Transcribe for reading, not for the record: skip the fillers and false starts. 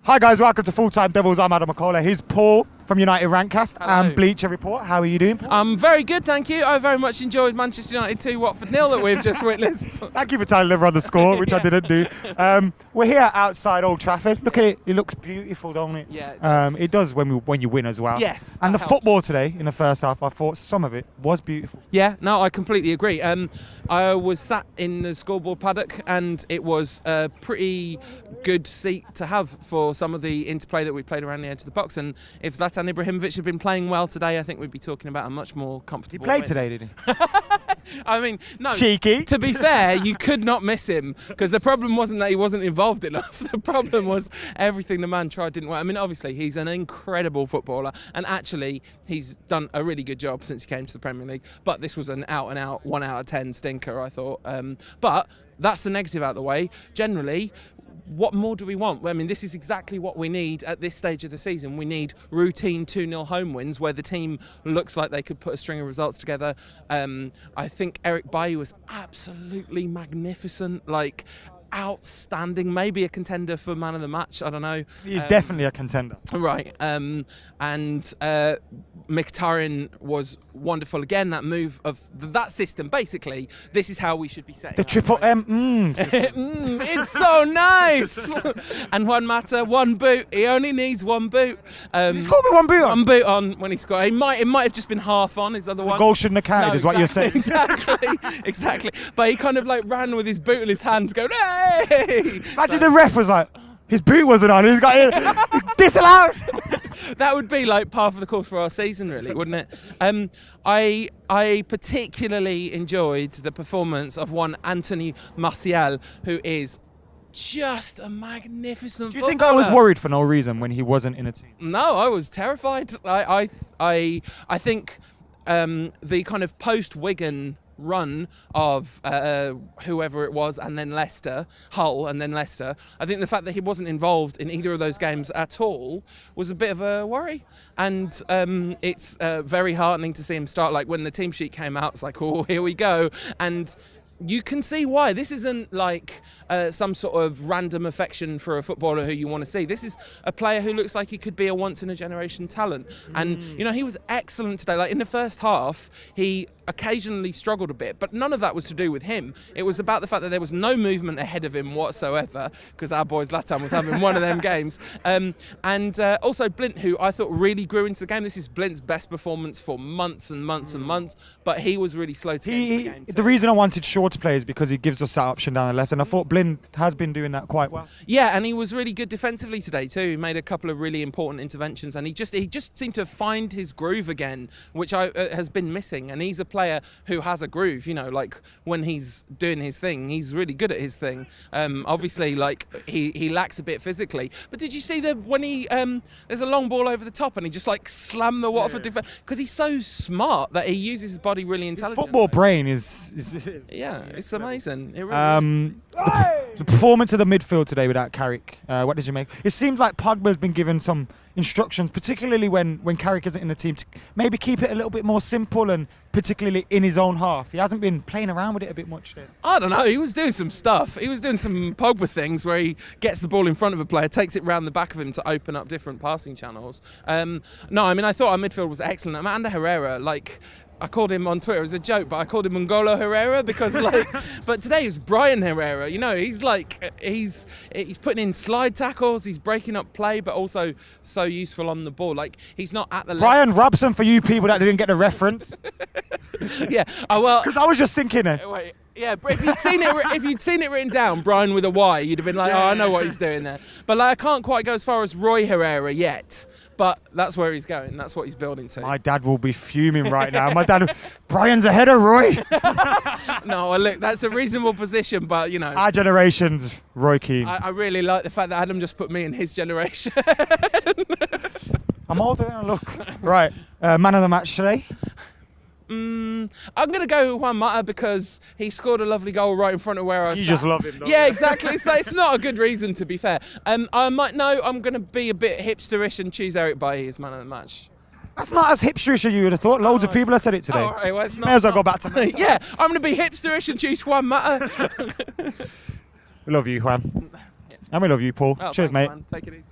Hi guys, welcome to Full Time Devils. I'm Adam McCullough. Here's Paul from United Rantcast and Bleacher Report. How are you doing, Paul? I'm very good, thank you. I very much enjoyed Manchester United 2, Watford 0 that we've just witnessed. Thank you for telling everyone the score, which I didn't do. We're here outside Old Trafford. Look at it. It looks beautiful, don't it? Yeah, it does when you win as well. Yes. And the helps. football today in the first half, I thought some of it was beautiful. Yeah, no, I completely agree. I was sat in the scoreboard paddock and it was a pretty good seat to have for some of the interplay that we played around the edge of the box. And if Zlatan Ibrahimovic had been playing well today, I think we'd be talking about a much more comfortable He played win. today, did he? I mean, no. Cheeky. To be fair, you could not miss him because the problem wasn't that he wasn't involved enough. The problem was everything the man tried didn't work. I mean, obviously, he's an incredible footballer and actually he's done a really good job since he came to the Premier League. But this was an out-and-out 1 out of 10 stinker, I thought. But that's the negative out of the way. Generally, what more do we want? I mean, this is exactly what we need at this stage of the season. We need routine 2-0 home wins where the team looks like they could put a string of results together. I think Eric Bailly was absolutely magnificent, like outstanding, maybe a contender for man of the match, I don't know. He's definitely a contender. Right, and Mkhitaryan was wonderful again. That move of that system, basically, this is how we should be setting The triple M. it's so nice. And Juan Mata, one boot. He only needs one boot. He scored with one boot on. One boot on when he scored. It might have just been half on his other one. The goal shouldn't have counted, is what you're saying. Exactly. But he kind of like ran with his boot in his hand, going, hey! Imagine the ref was like, his boot wasn't on. He's got it disallowed. That would be like par for the course for our season, really, wouldn't it? I particularly enjoyed the performance of one Anthony Martial, who is just a magnificent Do you think I was worried for no reason when he wasn't in a team? No, I was terrified. I think the kind of post-Wigan run of whoever it was and then Leicester, Hull and then Leicester, I think the fact that he wasn't involved in either of those games at all was a bit of a worry, and it's very heartening to see him start. Like when the team sheet came out, it's like, oh, here we go. And you can see why. This isn't like some sort of random affection for a footballer who you want to see. This is a player who looks like he could be a once-in-a-generation talent. And, you know, he was excellent today. Like in the first half, he occasionally struggled a bit, but none of that was to do with him. It was about the fact that there was no movement ahead of him whatsoever, because our boy Zlatan was having one of them games. And also Blint, who I thought really grew into the game. This is Blint's best performance for months and months and months, but he was really slow to get into the game too. The reason I wanted Shaw to play is because he gives us that option down the left, and I thought Blint has been doing that quite well. Yeah, and he was really good defensively today too. He made a couple of really important interventions, and he just seemed to find his groove again, which has been missing. And he's a player who has a groove, you know, like when he's doing his thing, he's really good at his thing. Obviously, like he lacks a bit physically. But did you see when he there's a long ball over the top and he just like slammed the Watford defence, because he's so smart that he uses his body really intelligently. His football brain is yeah, it's amazing. It really is. The performance of the midfield today without Carragher, what did you make? It seems like Pogba's been given some instructions, particularly when Carragher isn't in the team, to maybe keep it a little bit more simple, and particularly in his own half. He hasn't been playing around with it a bit much there. I don't know, he was doing some stuff. He was doing some Pogba things where he gets the ball in front of a player, takes it round the back of him to open up different passing channels. No, I mean, I thought our midfield was excellent. Amanda Herrera, like, I called him on Twitter as a joke, but I called him Mongolo Herrera because, like, but today it was Bryan Herrera. You know, he's like, he's putting in slide tackles, he's breaking up play, but also so useful on the ball. Like, he's not at the Brian Robson, for you people that didn't get the reference. Yeah, well, because I was just thinking it. Wait, yeah, but if you'd seen it written down, Brian with a Y, you'd have been like, oh, I know what he's doing there. But like, I can't quite go as far as Roy Herrera yet. But that's where he's going. That's what he's building to. My dad will be fuming right now. My dad, Brian's ahead of Roy. No, look, that's a reasonable position, but you know, our generation's Roy Keane. I really like the fact that Adam just put me in his generation. I'm older than I look. Right, man of the match today. I'm going to go with Juan Mata because he scored a lovely goal right in front of where I was. You just love him, don't Yeah, you? exactly. It's not a good reason, to be fair. I'm going to be a bit hipsterish and choose Eric Bailly as man of the match. That's not as hipsterish as you would have thought. Loads of people have said it today. All right, well, it's not. May as well go back to me. Yeah, I'm going to be hipsterish and choose Juan Mata. We love you, Juan. And we love you, Paul. Oh, Cheers, thanks, mate. man. Take it easy.